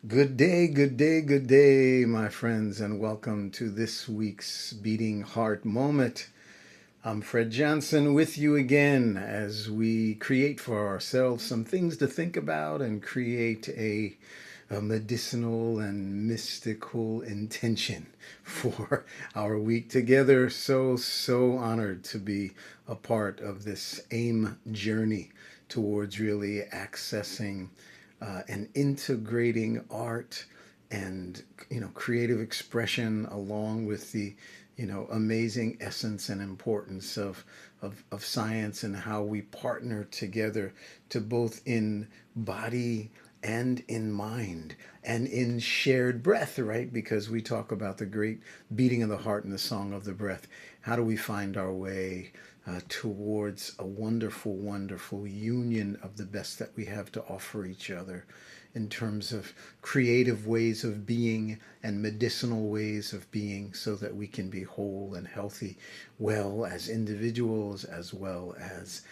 Good day, good day, good day, my friends, and welcome to this week's Beating Heart Moment. I'm Fred Johnson with you again as we create for ourselves some things to think about and create a medicinal and mystical intention for our week together. So honored to be a part of this AIM journey towards really accessing and integrating art and creative expression along with the amazing essence and importance of science and how we partner together to both in body and in mind and in shared breath, right? Because we talk about the great beating of the heart and the song of the breath. How do we find our way towards a wonderful, wonderful union of the best that we have to offer each other in terms of creative ways of being and medicinal ways of being so that we can be whole and healthy, well as individuals as well as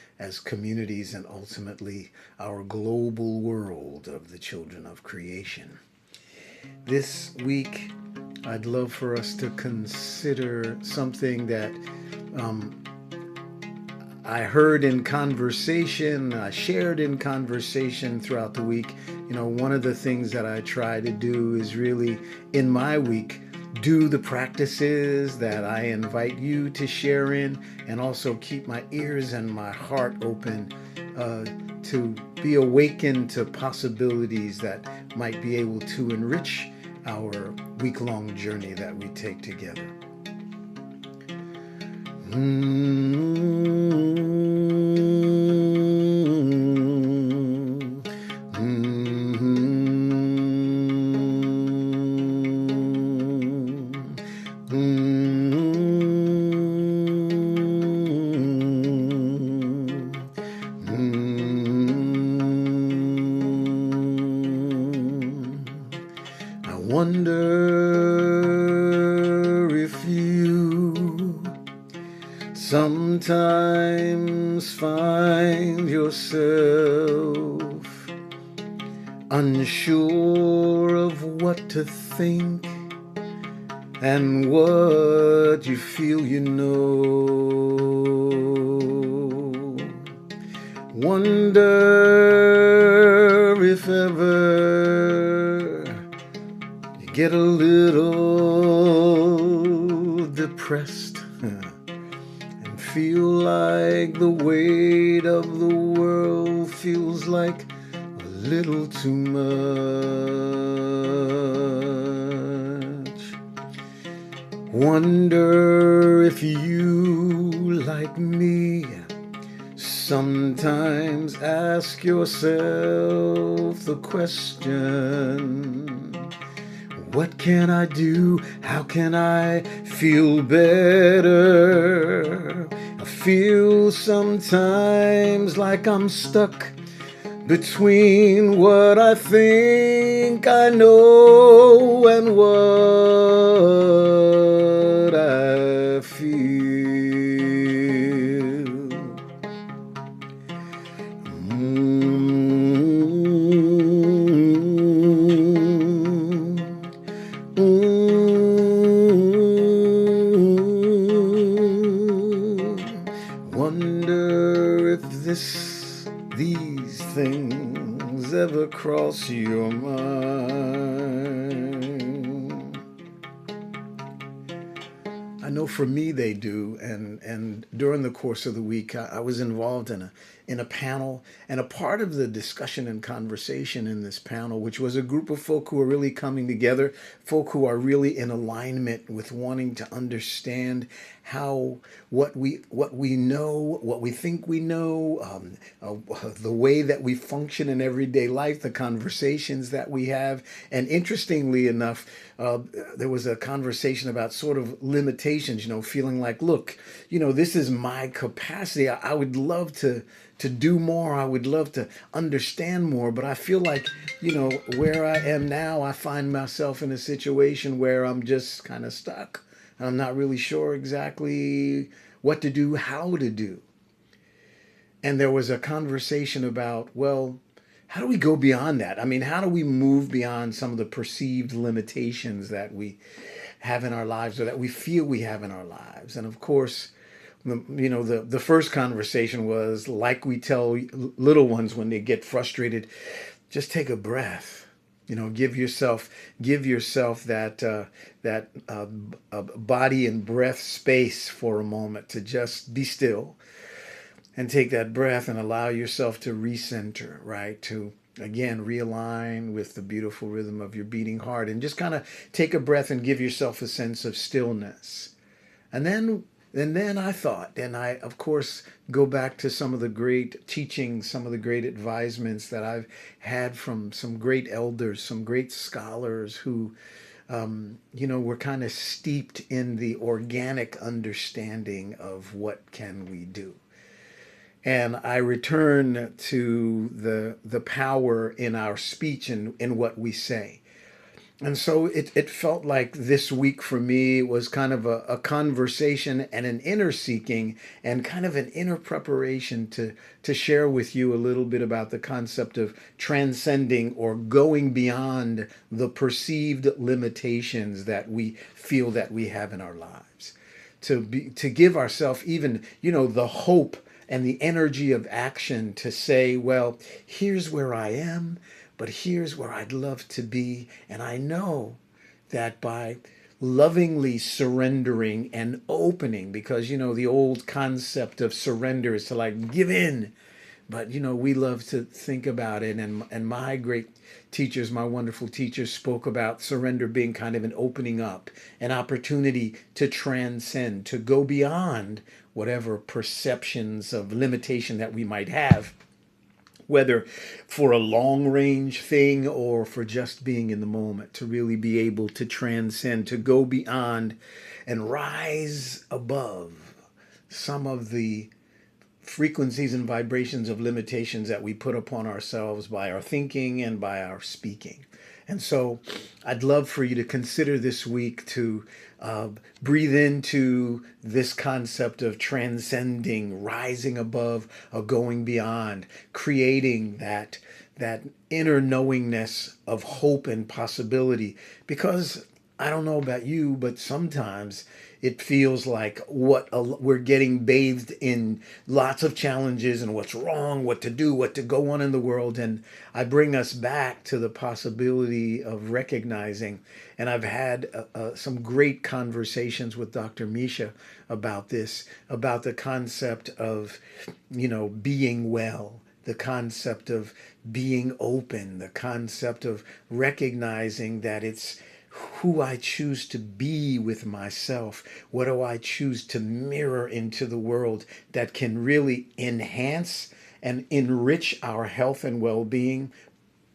communities and ultimately our global world of the children of creation. This week, I'd love for us to consider something that I heard in conversation, I shared in conversation throughout the week. One of the things that I try to do is really, in my week, do the practices that I invite you to share in, and also keep my ears and my heart open to be awakened to possibilities that might be able to enrich our week-long journey that we take together. I wonder if you sometimes find yourself unsure of what to think and what you feel you know. Wonder if ever you get a little depressed and feel like the weight of the world feels like a little too much. Wonder if you, like me, sometimes ask yourself the question, what can I do? How can I feel better? I feel sometimes like I'm stuck between what I think I know and what I feel. Wonder if these things ever cross your mind. I know for me they do, and during the course of the week, I was involved in a panel, and a part of the discussion and conversation in this panel, which was a group of folk who are really coming together, folk who are really in alignment with wanting to understand how what we know, what we think we know, the way that we function in everyday life, the conversations that we have, and interestingly enough, there was a conversation about sort of limitations. Feeling like, look, this is my capacity. I would love to do more. I would love to understand more, but I feel like, where I am now, I find myself in a situation where I'm just kind of stuck. I'm not really sure exactly what to do, how to do. And there was a conversation about, well, how do we go beyond that? I mean, how do we move beyond some of the perceived limitations that we have in our lives or that we feel we have in our lives? And of course, the first conversation was like we tell little ones when they get frustrated, just take a breath. Give yourself that body and breath space for a moment to just be still and take that breath and allow yourself to recenter, right? To again realign with the beautiful rhythm of your beating heart and just kind of take a breath and give yourself a sense of stillness. And then I thought, and I of course go back to some of the great teachings, some of the great advisements that I've had from some great elders, some great scholars who were kind of steeped in the organic understanding of what can we do. And I return to the power in our speech and in what we say. And so it felt like this week for me was kind of a conversation and an inner seeking and kind of an inner preparation to share with you a little bit about the concept of transcending or going beyond the perceived limitations that we feel that we have in our lives. To give ourselves even, the hope and the energy of action to say, well, here's where I am, but here's where I'd love to be. And I know that by lovingly surrendering and opening, because, the old concept of surrender is to like give in. But, we love to think about it. And my great teachers, my wonderful teachers spoke about surrender being kind of an opening up, an opportunity to transcend, to go beyond whatever perceptions of limitation that we might have, whether for a long range thing or for just being in the moment, to really be able to transcend, to go beyond and rise above some of the frequencies and vibrations of limitations that we put upon ourselves by our thinking and by our speaking. And so I'd love for you to consider this week to breathe into this concept of transcending, rising above, or going beyond, creating that inner knowingness of hope and possibility. Because I don't know about you, but sometimes it feels like we're getting bathed in lots of challenges and what's wrong, what to do, what to go on in the world. And I bring us back to the possibility of recognizing, and I've had some great conversations with Dr. Misha about this, about the concept of, being well, the concept of being open, the concept of recognizing that it's who I choose to be with myself. What do I choose to mirror into the world that can really enhance and enrich our health and well-being,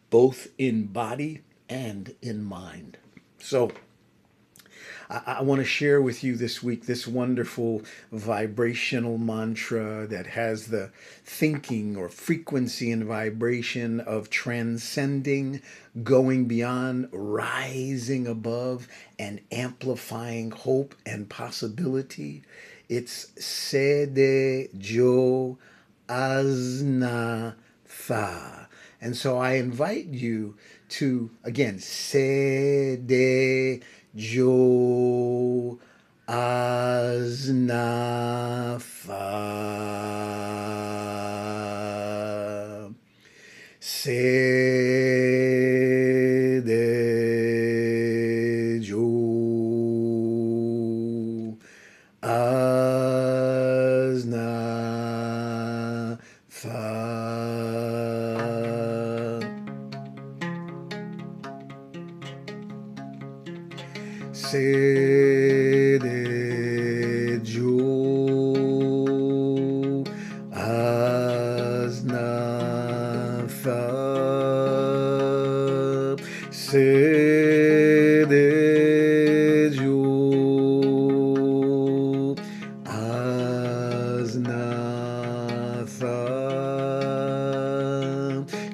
both in body and in mind? So I want to share with you this week this wonderful vibrational mantra that has the thinking or frequency and vibration of transcending, going beyond, rising above, and amplifying hope and possibility. It's Sede Jo Asna Tha. And so I invite you to, again, Sede Jo Aznafa Sede Jo Aznafa Sede Jo Aznafa Sede Jo Aznafa.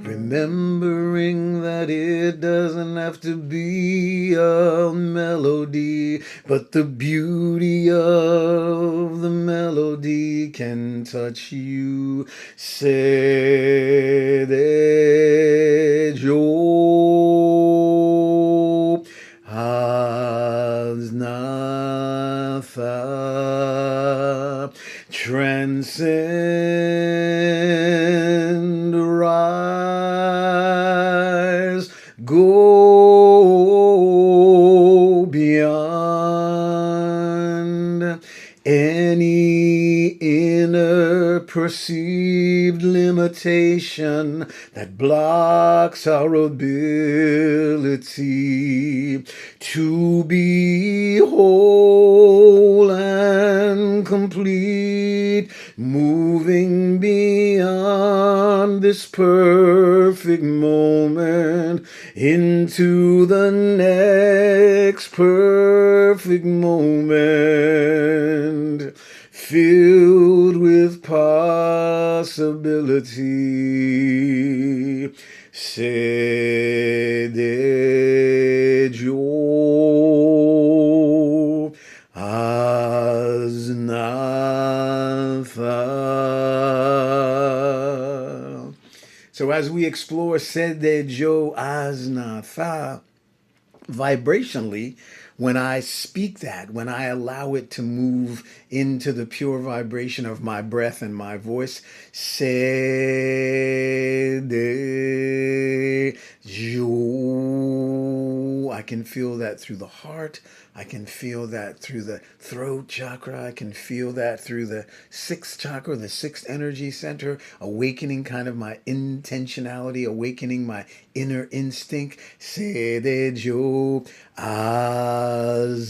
Remembering that it doesn't have to be a melody, but the beauty of the melody can touch you. Sede transcend, rise, go beyond any inner perceived limitation that blocks our ability to be whole and complete, moving beyond this perfect moment into the next perfect moment, filled with possibility. Sede Jo Aznatha. So as we explore Sede Jo Aznatha, vibrationally, when I speak that, when I allow it to move into the pure vibration of my breath and my voice, se de jo, I can feel that through the heart. I can feel that through the throat chakra. I can feel that through the sixth chakra, the sixth energy center, awakening kind of my intentionality, awakening my inner instinct. Se de jo Asna.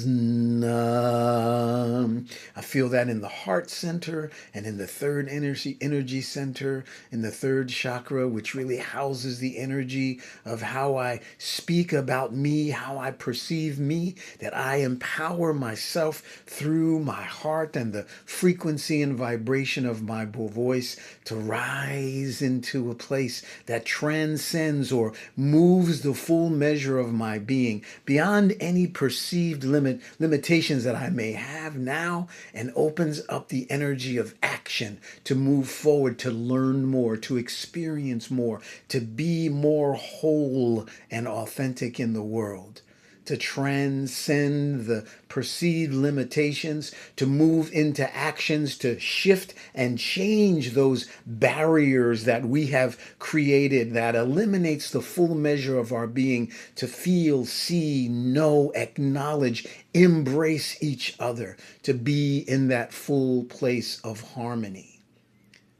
I feel that in the heart center and in the third energy center, in the third chakra, which really houses the energy of how I speak about me, how I perceive me, that I empower myself through my heart and the frequency and vibration of my voice to rise into a place that transcends or moves the full measure of my being beyond any perceived limitations that I may have now, and opens up the energy of action to move forward, to learn more, to experience more, to be more whole and authentic in the world, to transcend the perceived limitations, to move into actions, to shift and change those barriers that we have created that eliminates the full measure of our being, to feel, see, know, acknowledge, embrace each other, to be in that full place of harmony.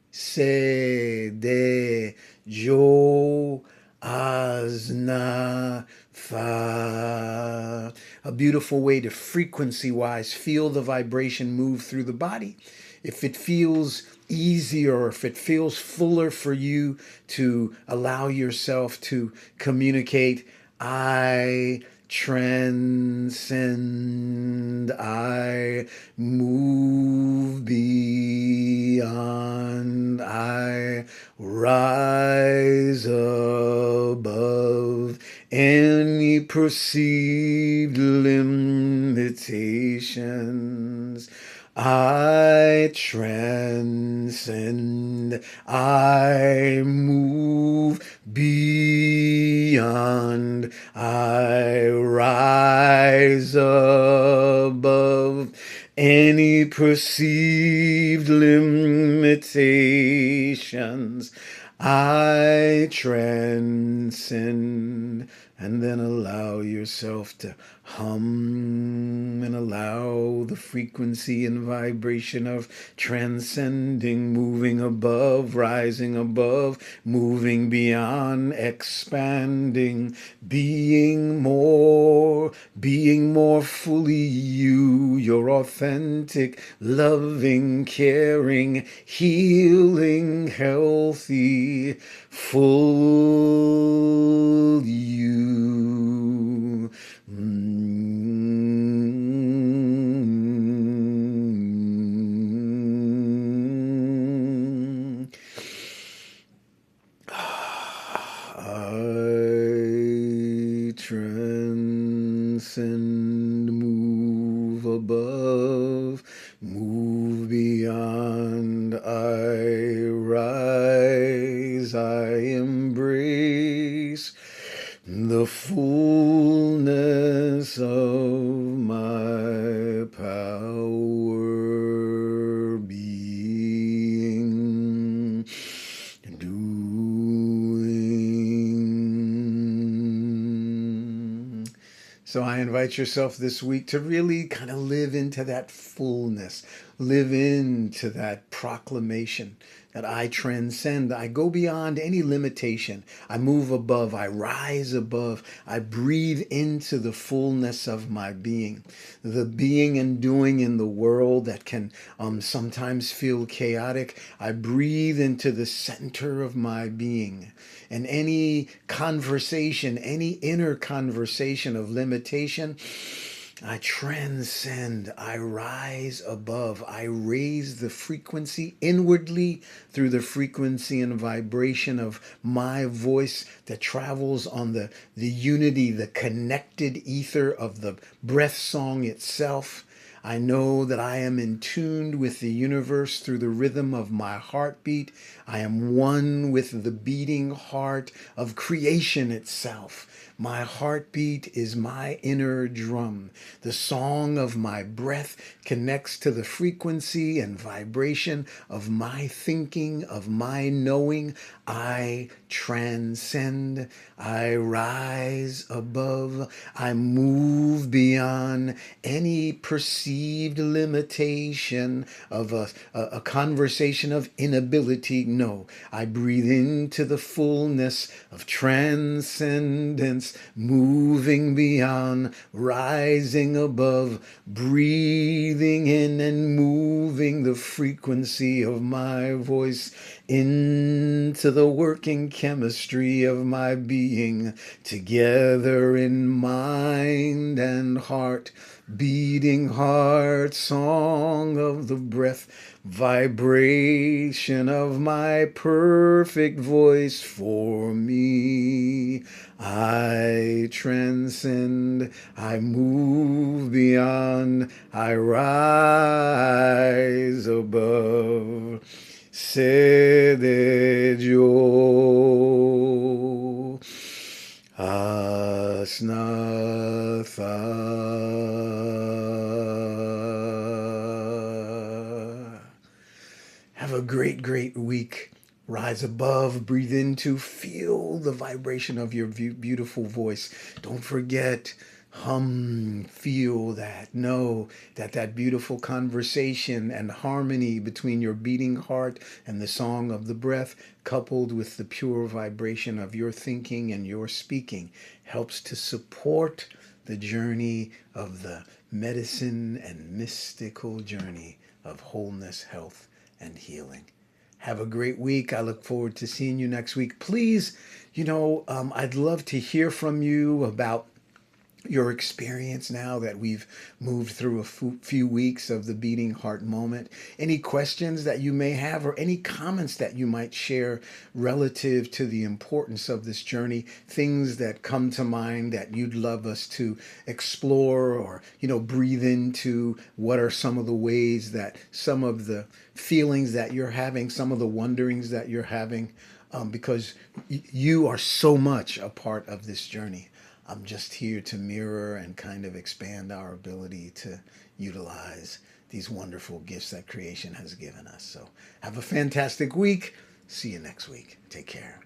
Se de jo Asna Fa. A beautiful way to frequency-wise feel the vibration move through the body. If it feels easier, if it feels fuller for you to allow yourself to communicate, I transcend, I move beyond, I rise above any perceived limitations. I transcend, I move beyond, I rise above any perceived limitations. I transcend, and then allow yourself to hum and allow the frequency and vibration of transcending, moving above, rising above, moving beyond, expanding, being more fully you, your authentic, loving, caring, healing, healthy, full you. I transcend, move above, move beyond, I rise, I embrace the fullness of my power. So I invite yourself this week to really kind of live into that fullness, live into that proclamation that I transcend. I go beyond any limitation. I move above. I rise above. I breathe into the fullness of my being. The being and doing in the world that can sometimes feel chaotic. I breathe into the center of my being. And any conversation, any inner conversation of limitation, I transcend, I rise above, I raise the frequency inwardly through the frequency and vibration of my voice that travels on the unity, the connected ether of the breath song itself. I know that I am in tune with the universe through the rhythm of my heartbeat. I am one with the beating heart of creation itself. My heartbeat is my inner drum. The song of my breath connects to the frequency and vibration of my thinking, of my knowing. I transcend. I rise above. I move beyond any perceived limitation of a conversation of inability. No, I breathe into the fullness of transcendence, moving beyond, rising above, breathing in and moving the frequency of my voice into the working chemistry of my being, together in mind and heart, beating heart, song of the breath, vibration of my perfect voice for me. I transcend, I move beyond, I rise above. Sede yo asnatha. Have a great, great week. Rise above, breathe into, feel the vibration of your beautiful voice. Don't forget, hum, feel that. Know that that beautiful conversation and harmony between your beating heart and the song of the breath, coupled with the pure vibration of your thinking and your speaking, helps to support the journey of the medicine and mystical journey of wholeness, health, and healing. Have a great week. I look forward to seeing you next week. Please, I'd love to hear from you about your experience now that we've moved through a few weeks of the beating heart moment. Any questions that you may have or any comments that you might share relative to the importance of this journey, things that come to mind that you'd love us to explore or, breathe into. What are some of the ways that some of the feelings that you're having, some of the wonderings that you're having, because you are so much a part of this journey. I'm just here to mirror and kind of expand our ability to utilize these wonderful gifts that creation has given us. So have a fantastic week. See you next week. Take care.